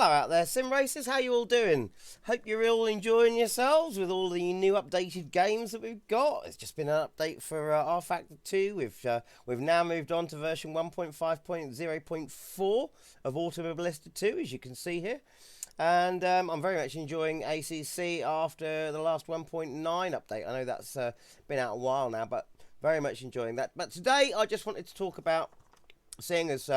Hello out there, sim racers. How you all doing? Hope you're all enjoying yourselves with all the new updated games that we've got. It's just been an update for rFactor 2. We've now moved on to version 1.5.0.4 of Automobilista 2, as you can see here. And I'm very much enjoying ACC after the last 1.9 update. I know that's been out a while now, but very much enjoying that. But today I just wanted to talk about, seeing as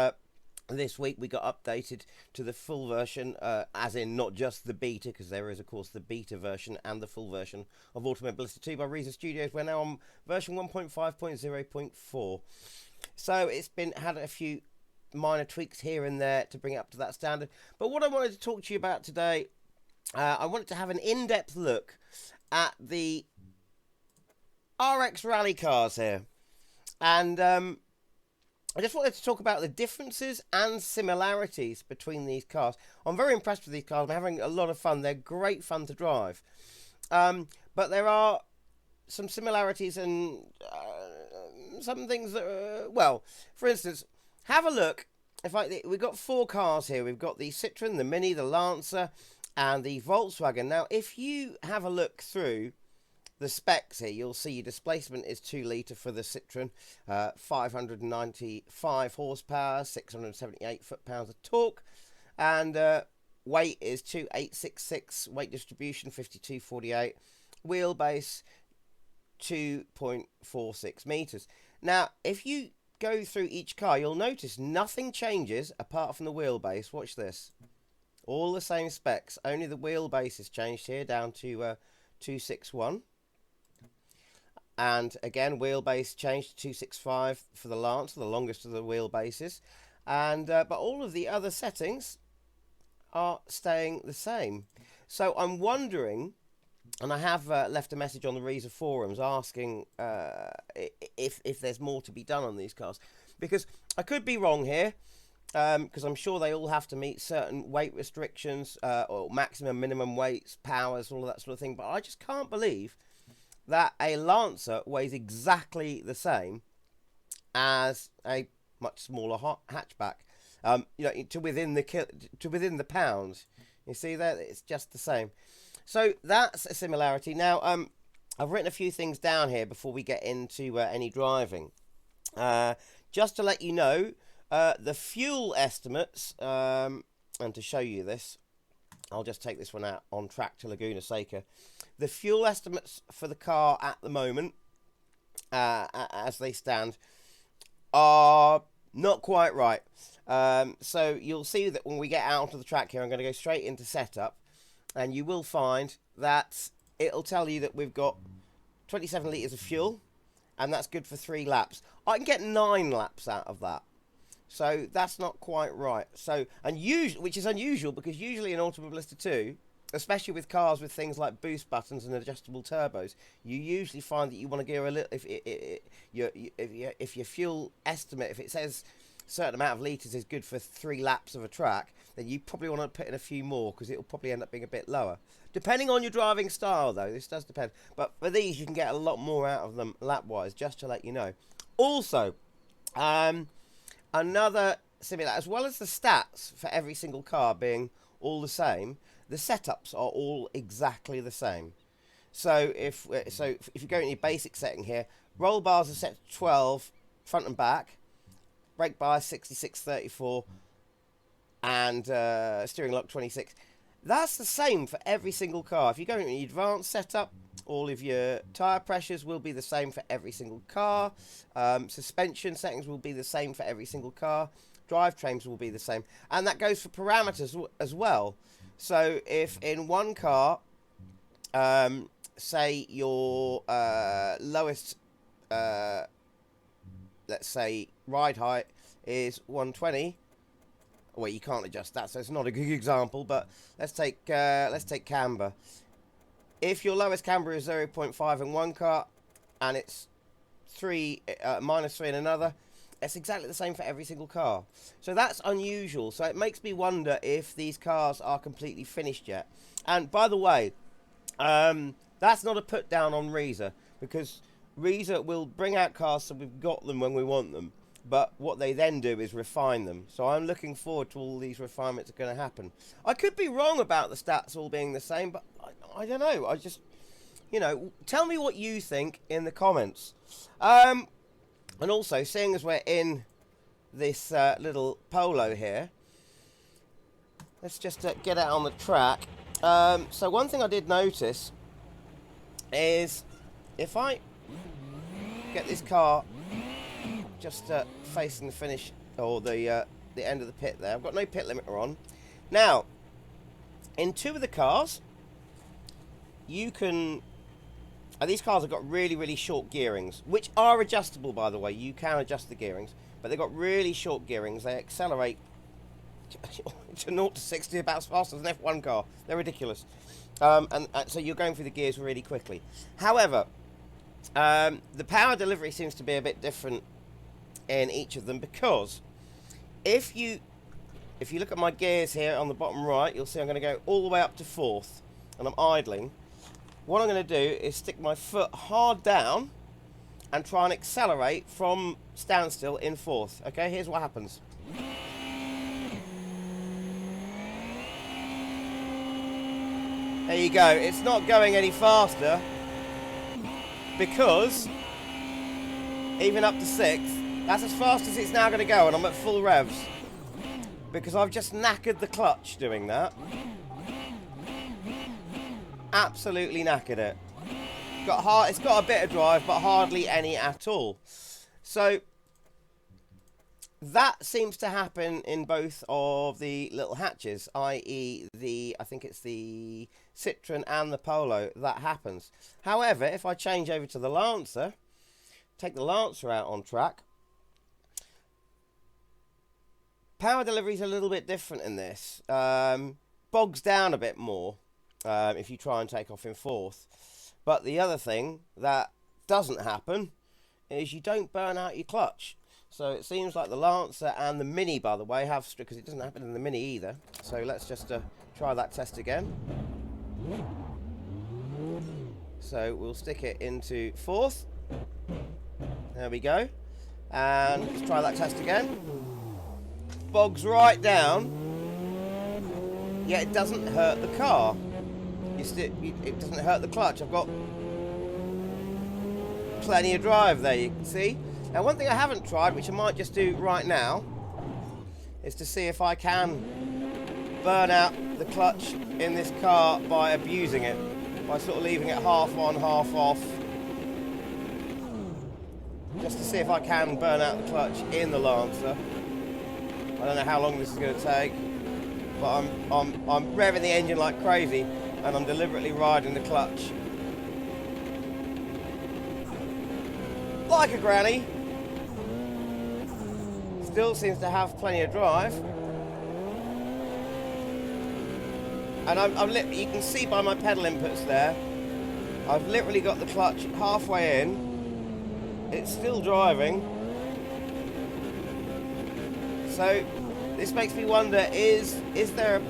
this week we got updated to the full version, as in not just the beta, because there is of course the beta version and the full version of Automobilista 2 by Reason Studios. We're now on version 1.5.0.4. So it's had a few minor tweaks here and there to bring it up to that standard. But what I wanted to talk to you about today, I wanted to have an in-depth look at the RX rally cars here. And I just wanted to talk about the differences and similarities between these cars. I'm very impressed with these cars. I'm having a lot of fun. They're great fun to drive. But there are some similarities and some things that, well, for instance, have a look. We've got four cars here. We've got the Citroen, the Mini, the Lancer, and the Volkswagen. Now, if you have a look through the specs here, you'll see displacement is 2 litre for the Citroen, 595 horsepower, 678 foot-pounds of torque, and weight is 2866, weight distribution 5248, wheelbase 2.46 metres. Now, if you go through each car, you'll notice nothing changes apart from the wheelbase. Watch this. All the same specs, only the wheelbase is changed here down to 261. And again, wheelbase changed to 265 for the Lancer, the longest of the wheelbases. And but all of the other settings are staying the same. So I'm wondering, and I have left a message on the Reason forums asking if there's more to be done on these cars, because I could be wrong here, because I'm sure they all have to meet certain weight restrictions, or maximum, minimum weights, powers, all of that sort of thing. But I just can't believe that a Lancer weighs exactly the same as a much smaller hatchback. You know, to within the pounds. You see there, it's just the same. So that's a similarity. Now, I've written a few things down here before we get into any driving. Just to let you know, the fuel estimates, and to show you this, I'll just take this one out on track to Laguna Seca. The fuel estimates for the car at the moment, as they stand, are not quite right. So you'll see that when we get out onto the track here, I'm going to go straight into setup, and you will find that it'll tell you that we've got 27 litres of fuel, and that's good for 3 laps. I can get 9 laps out of that. So that's not quite right. So, which is unusual, because usually in Automobilista 2, especially with cars with things like boost buttons and adjustable turbos, you usually find that you want to go a little. If your fuel estimate, if it says a certain amount of litres is good for 3 laps of a track, then you probably want to put in a few more, because it will probably end up being a bit lower. Depending on your driving style, though, this does depend. But for these, you can get a lot more out of them lap-wise, just to let you know. Also, another similar, as well as the stats for every single car being all the same, the setups are all exactly the same. So if you go into your basic setting here, roll bars are set to 12 front and back, brake bar 66/34, and steering lock 26. That's the same for every single car. If you go into the advanced setup, all of your tyre pressures will be the same for every single car. Suspension settings will be the same for every single car. Drivetrains will be the same. And that goes for parameters as well. So if in one car, say your lowest, let's say, ride height is 120, well, you can't adjust that, so it's not a good example, but let's take camber. If your lowest camber is 0.5 in one car and it's -3 in another, it's exactly the same for every single car. So that's unusual. So it makes me wonder if these cars are completely finished yet. And by the way, that's not a put down on Reza, because Reza will bring out cars so we've got them when we want them. but what they then do is refine them. So I'm looking forward to all these refinements that are going to happen. I could be wrong about the stats all being the same, but I don't know. I just, you know, tell me what you think in the comments. And also, seeing as we're in this little Polo here, let's just get out on the track. So one thing I did notice is if I get this car just facing the finish, or the end of the pit there, I've got no pit limiter on. Now, in two of the cars, you can... these cars have got really, really short gearings, which are adjustable, by the way. You can adjust the gearings, but they've got really short gearings. They accelerate to 0 to 60 about as fast as an F1 car. They're ridiculous. And so you're going through the gears really quickly. However, the power delivery seems to be a bit different in each of them, because if you look at my gears here on the bottom right, you'll see I'm going to go all the way up to 4th, and I'm idling. What I'm going to do is stick my foot hard down and try and accelerate from standstill in 4th. Okay, here's what happens. There you go. It's not going any faster, because even up to 6th, that's as fast as it's now going to go, and I'm at full revs, because I've just knackered the clutch doing that. Absolutely knackered it. It's got a bit of drive, but hardly any at all. So that seems to happen in both of the little hatches, i.e. I think it's the Citroen and the Polo. That happens. However, if I change over to the Lancer, take the Lancer out on track, power delivery is a little bit different in this. Bogs down a bit more if you try and take off in 4th. But the other thing that doesn't happen is you don't burn out your clutch. So it seems like the Lancer and the Mini, by the way, have, because it doesn't happen in the Mini either. So let's just try that test again. So we'll stick it into 4th. There we go. And let's try that test again. Bogs right down, yet it doesn't hurt the car. It doesn't hurt the clutch. I've got plenty of drive there, you can see. Now, one thing I haven't tried, which I might just do right now, is to see if I can burn out the clutch in this car by abusing it, by sort of leaving it half on, half off, just to see if I can burn out the clutch in the Lancer. I don't know how long this is going to take, but I'm revving the engine like crazy, and I'm deliberately riding the clutch like a granny. Still seems to have plenty of drive, and you can see by my pedal inputs there, I've literally got the clutch halfway in. It's still driving. So this makes me wonder, is there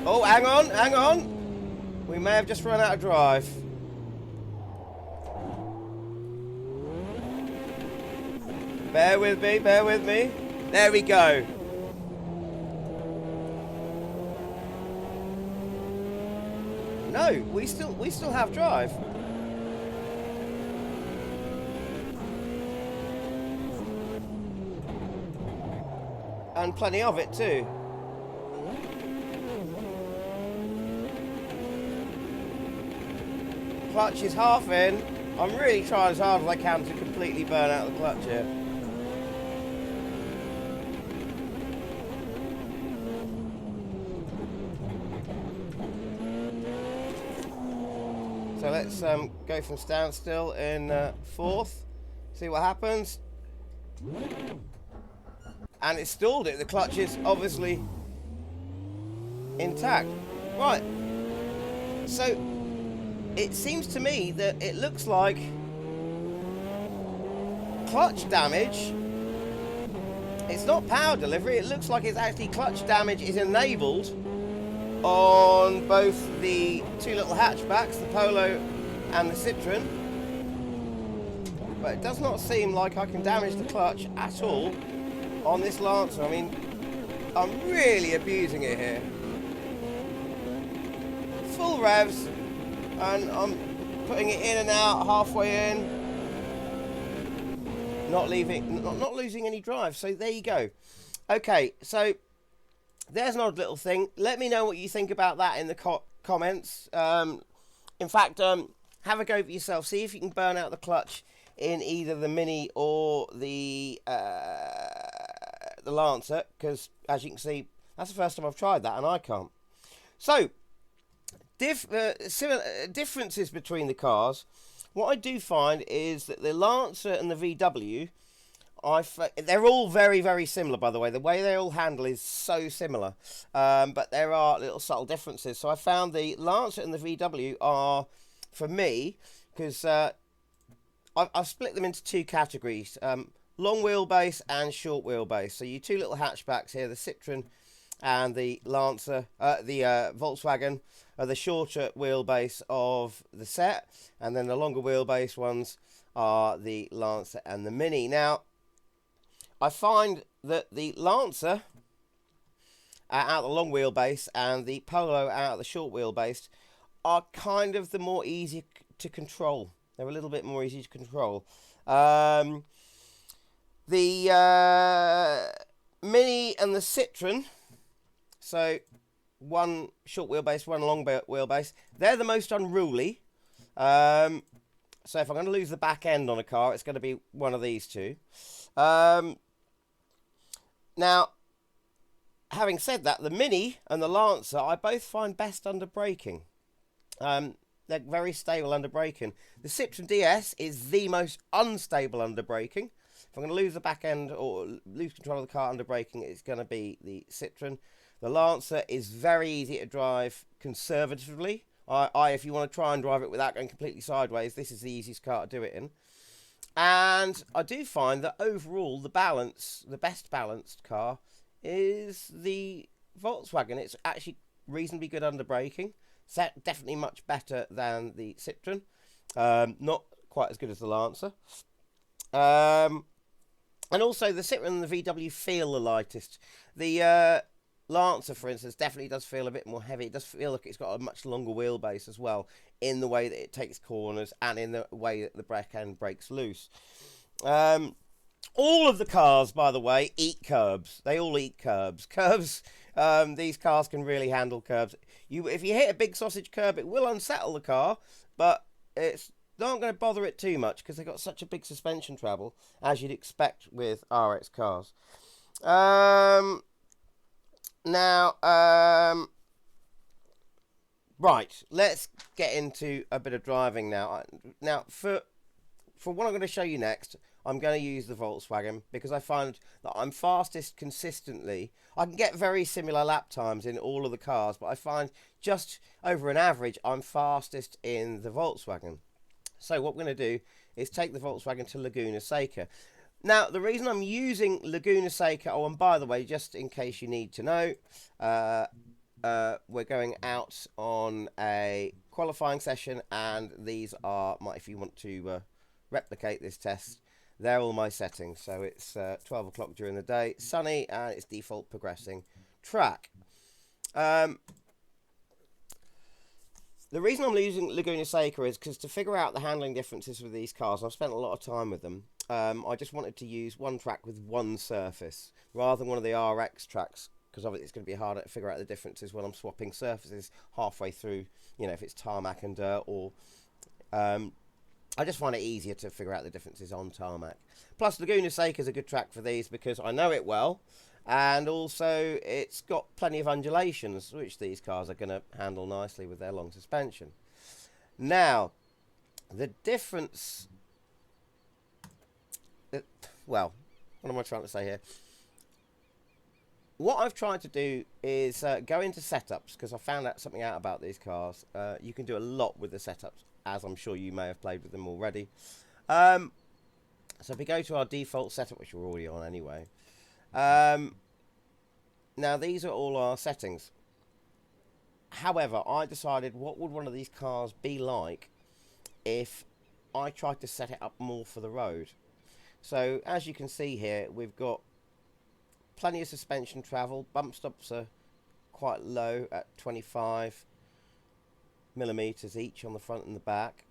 oh, hang on, we may have just run out of drive. Bear with me, there we go. No, we still have drive. And plenty of it too. Clutch is half in. I'm really trying as hard as I can to completely burn out the clutch here. So let's go from standstill in 4th, see what happens. And it stalled it. The clutch is obviously intact. Right. So it seems to me that it looks like clutch damage. It's not power delivery. It looks like it's actually clutch damage is enabled on both the two little hatchbacks, the Polo and the Citroen. but it does not seem like I can damage the clutch at all on this Lancer. I mean, I'm really abusing it here. Full revs, and I'm putting it in and out, halfway in. Not losing any drive, so there you go. Okay, so there's an odd little thing. Let me know what you think about that in the comments. In fact, have a go for yourself. See if you can burn out the clutch in either the Mini or the Lancer, because as you can see, that's the first time I've tried that and I can't. So, differences between the cars. What I do find is that the Lancer and the VW, they're all very, very similar, by the way. The way they all handle is so similar. But there are little subtle differences. So I found the Lancer and the VW are, for me, because I've split them into two categories. Long wheelbase and short wheelbase. So you two little hatchbacks here, the Citroen and the Lancer, the Volkswagen, are the shorter wheelbase of the set, and then the longer wheelbase ones are the Lancer and the Mini. Now, I find that the Lancer out of the long wheelbase and the Polo out of the short wheelbase are kind of the more easy to control. They're a little bit more easy to control. The Mini and the Citroen, so one short wheelbase, one long wheelbase, they're the most unruly. So if I'm going to lose the back end on a car, it's going to be one of these two. Now, having said that, the Mini and the Lancer I both find best under braking. They're very stable under braking. The Citroen DS is the most unstable under braking. If I'm going to lose the back end or lose control of the car under braking, it's going to be the Citroen. The Lancer is very easy to drive conservatively. If you want to try and drive it without going completely sideways, this is the easiest car to do it in. And I do find that overall, the best balanced car is the Volkswagen. It's actually reasonably good under braking. Definitely much better than the Citroen. Not quite as good as the Lancer. And also, the Citroen and the VW feel the lightest. The Lancer, for instance, definitely does feel a bit more heavy. It does feel like it's got a much longer wheelbase as well, in the way that it takes corners and in the way that the back end breaks loose. All of the cars, by the way, eat curbs. They all eat curbs. These cars can really handle curbs. If you hit a big sausage curb, it will unsettle the car, but it's not going to bother it too much because they've got such a big suspension travel, as you'd expect with RX cars. Right, let's get into a bit of driving now. Now, for what I'm going to show you next, I'm going to use the Volkswagen because I find that I'm fastest consistently. I can get very similar lap times in all of the cars, but I find just over an average, I'm fastest in the Volkswagen. So what we're going to do is take the Volkswagen to Laguna Seca. Now, the reason I'm using Laguna Seca, oh, and by the way, just in case you need to know, we're going out on a qualifying session, and these are if you want to replicate this test, they're all my settings. So it's 12 o'clock during the day, sunny, and it's default progressing track. The reason I'm using Laguna Seca is because to figure out the handling differences with these cars, I've spent a lot of time with them. I just wanted to use one track with one surface rather than one of the RX tracks, because obviously it's going to be harder to figure out the differences when I'm swapping surfaces halfway through, if it's tarmac and dirt, or I just find it easier to figure out the differences on tarmac. Plus, Laguna Seca is a good track for these because I know it well, and also it's got plenty of undulations, which these cars are going to handle nicely with their long suspension. Now, the difference... Well, what am I trying to say here? What I've tried to do is go into setups, because I found out something out about these cars. You can do a lot with the setups, as I'm sure you may have played with them already. So if we go to our default setup, which we're already on anyway. Now, these are all our settings. However, I decided what would one of these cars be like if I tried to set it up more for the road. So as you can see here, we've got plenty of suspension travel. Bump stops are quite low at 25 millimeters each on the front and the back.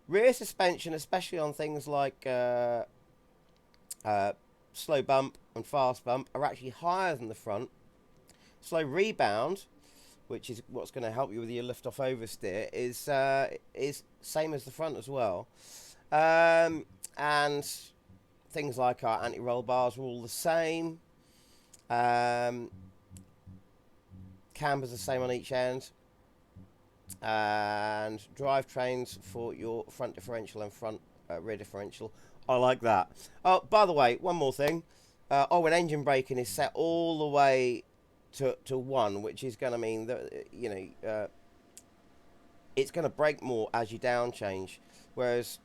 Rear suspension, especially on things like slow bump and fast bump, are actually higher than the front. Slow rebound, which is what's going to help you with your lift off oversteer, is same as the front as well. And things like our anti-roll bars are all the same. Cambers are the same on each end. And drivetrains for your front differential and front rear differential. I like that. Oh, by the way, one more thing. And engine braking is set all the way to 1, which is going to mean that, you know, it's going to brake more as you down change. Whereas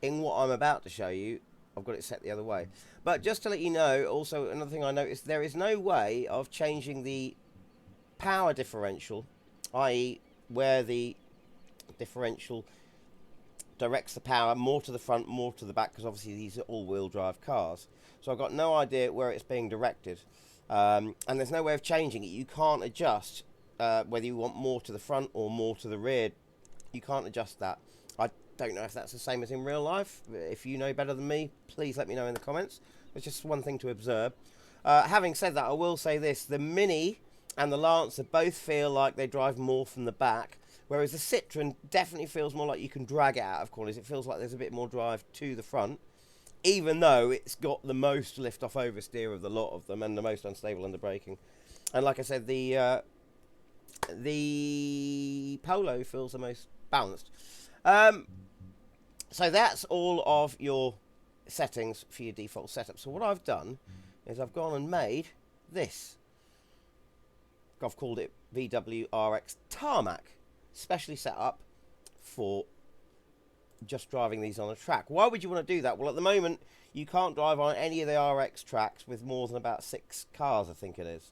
in what I'm about to show you, I've got it set the other way. But just to let you know, also another thing I noticed, there is no way of changing the power differential, i.e. where the differential directs the power more to the front, more to the back, because obviously these are all-wheel drive cars. So I've got no idea where it's being directed. And there's no way of changing it. You can't adjust whether you want more to the front or more to the rear. You can't adjust that. I don't know if that's the same as in real life. If you know better than me, please let me know in the comments. It's just one thing to observe. Having said that, I will say this. The Mini and the Lancer both feel like they drive more from the back, whereas the Citroen definitely feels more like you can drag it out of corners. It feels like there's a bit more drive to the front, even though it's got the most lift-off oversteer of the lot of them and the most unstable under braking. And like I said, the Polo feels the most balanced. So that's all of your settings for your default setup. So what I've done is I've gone and made this. I've called it VWRX Tarmac, specially set up for just driving these on a track. Why would you want to do that? Well, at the moment, you can't drive on any of the RX tracks with more than about 6 cars, I think it is.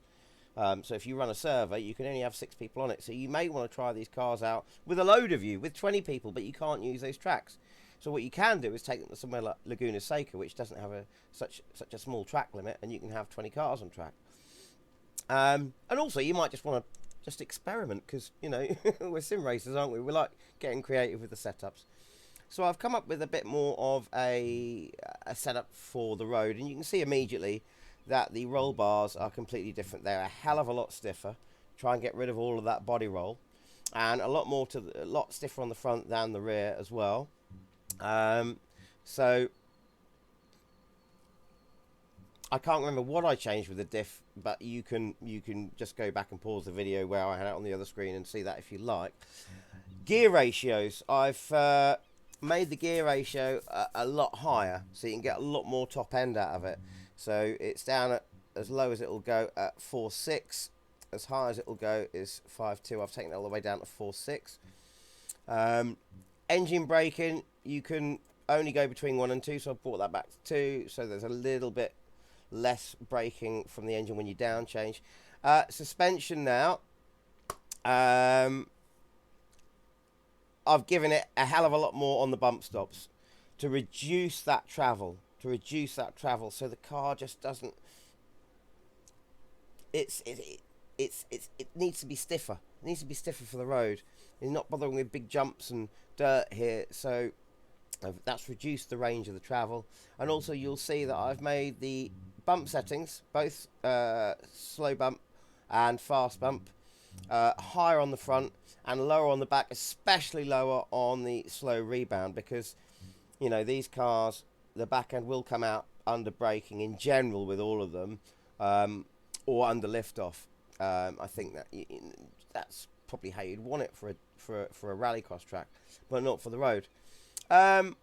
So if you run a server, you can only have 6 people on it. So you may want to try these cars out with a load of you, with 20 people, but you can't use those tracks. So what you can do is take them to somewhere like Laguna Seca, which doesn't have such a small track limit, and you can have 20 cars on track. And also, you might just want to just experiment, because, you know, we're sim racers, aren't we? We like getting creative with the setups. So I've come up with a bit more of a setup for the road, and you can see immediately that the roll bars are completely different. They're a hell of a lot stiffer. Try and get rid of all of that body roll, and a lot stiffer on the front than the rear as well. So I can't remember what I changed with the diff, but you can just go back and pause the video where I had it on the other screen and see that if you like. Gear ratios. I've made the gear ratio a lot higher, so you can get a lot more top end out of it. So it's down at as low as it'll go at 4.6. As high as it'll go is 5.2. I've taken it all the way down to 4.6. Engine braking, you can only go between 1 and 2, so I've brought that back to 2. So there's a little bit less braking from the engine when you down change. Suspension now. I've given it a hell of a lot more on the bump stops to reduce that travel. So the car just doesn't. It needs to be stiffer. It needs to be stiffer for the road. You're not bothering with big jumps and dirt here, so that's reduced the range of the travel. And also, you'll see that I've made the bump settings, both slow bump and fast bump, higher on the front and lower on the back, especially lower on the slow rebound, because, you know, these cars, the back end will come out under braking in general with all of them, or under liftoff. I think that's probably how you'd want it for a rallycross track, but not for the road. And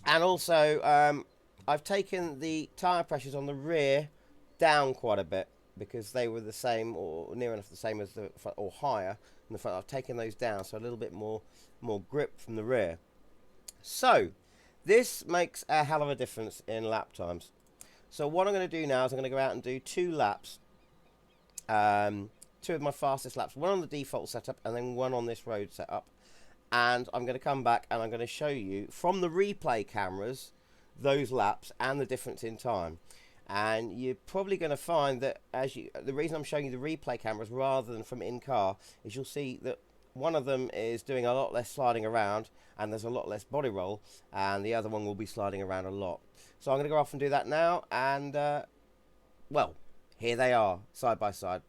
also, I've taken the tyre pressures on the rear down quite a bit, because they were the same or near enough the same as the front, or higher in the front. I've taken those down, so a little bit more grip from the rear. So this makes a hell of a difference in lap times. So what I'm going to do now is I'm going to go out and do 2 laps, 2 of my fastest laps, one on the default setup and then one on this road setup. and I'm going to come back and I'm going to show you from the replay cameras those laps and the difference in time. And you're probably going to find that the reason I'm showing you the replay cameras rather than from in car is you'll see that one of them is doing a lot less sliding around and there's a lot less body roll, and the other one will be sliding around a lot. So I'm going to go off and do that now, and well, here they are side by side.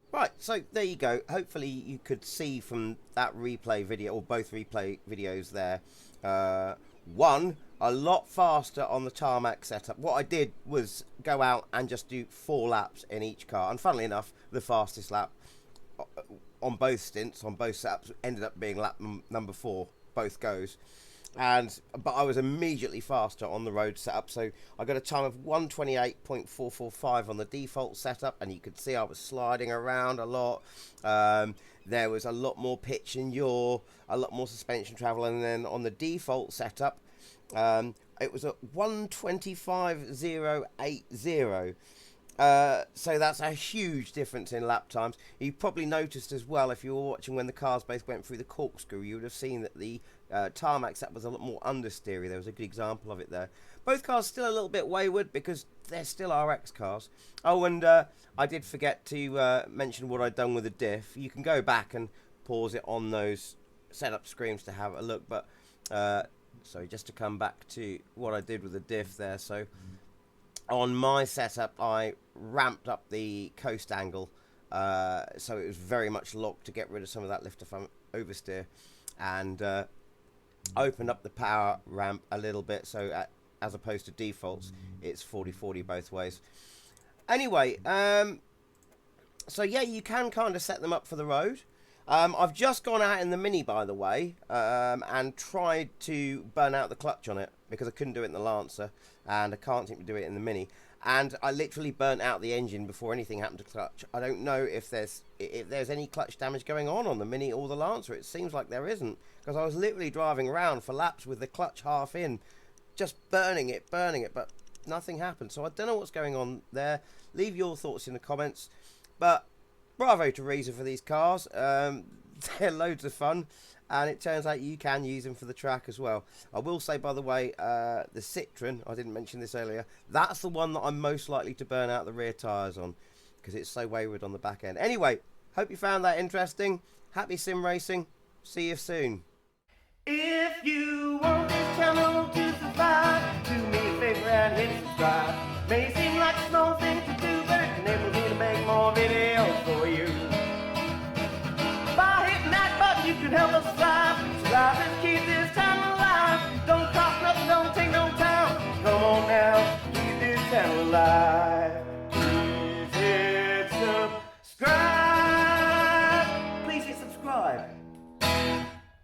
Right, so there you go. Hopefully you could see from that replay video, or both replay videos there, one, a lot faster on the Tarmac setup. What I did was go out and just do 4 laps in each car, and funnily enough, the fastest lap on both stints, on both setups, ended up being lap number 4, both goes. But I was immediately faster on the road setup, so I got a time of 1:28.445 on the default setup, and you could see I was sliding around a lot. There was a lot more pitch and yaw, a lot more suspension travel, and then on the default setup, it was at 1:25.080. So that's a huge difference in lap times. You probably noticed as well, if you were watching when the cars both went through the corkscrew, you would have seen that the Tarmac set was a lot more understeery. There was a good example of it there. Both cars still a little bit wayward because they're still RX cars. Oh, and I did forget to mention what I'd done with the diff. You can go back and pause it on those setup screens to have a look. But sorry, just to come back to what I did with the diff there. So on my setup, I ramped up the coast angle, so it was very much locked to get rid of some of that lift off oversteer, and opened up the power ramp a little bit, so as opposed to defaults, it's 40/40 both ways. Anyway, so yeah, you can kind of set them up for the road. I've just gone out in the Mini, by the way, and tried to burn out the clutch on it because I couldn't do it in the Lancer, and I can't seem to do it in the Mini. And I literally burnt out the engine before anything happened to clutch. I don't know if there's any clutch damage going on the Mini or the Lancer. It seems like there isn't, because I was literally driving around for laps with the clutch half in, just burning it, but nothing happened. So I don't know what's going on there. Leave your thoughts in the comments. But bravo to Reza for these cars. They're loads of fun, and it turns out you can use them for the track as well. I will say, by the way, the Citroen, I didn't mention this earlier, that's the one that I'm most likely to burn out the rear tyres on, because it's so wayward on the back end. Anyway, hope you found that interesting. Happy sim racing. See you soon. If you want this channel to survive, do me a favor and hit subscribe. May seem like a small thing to do, but it enables me to make more videos for you. By hitting that button, you can help us thrive. So let's keep this channel alive. Don't cost nothing, don't take no time. Come on now, keep this channel alive.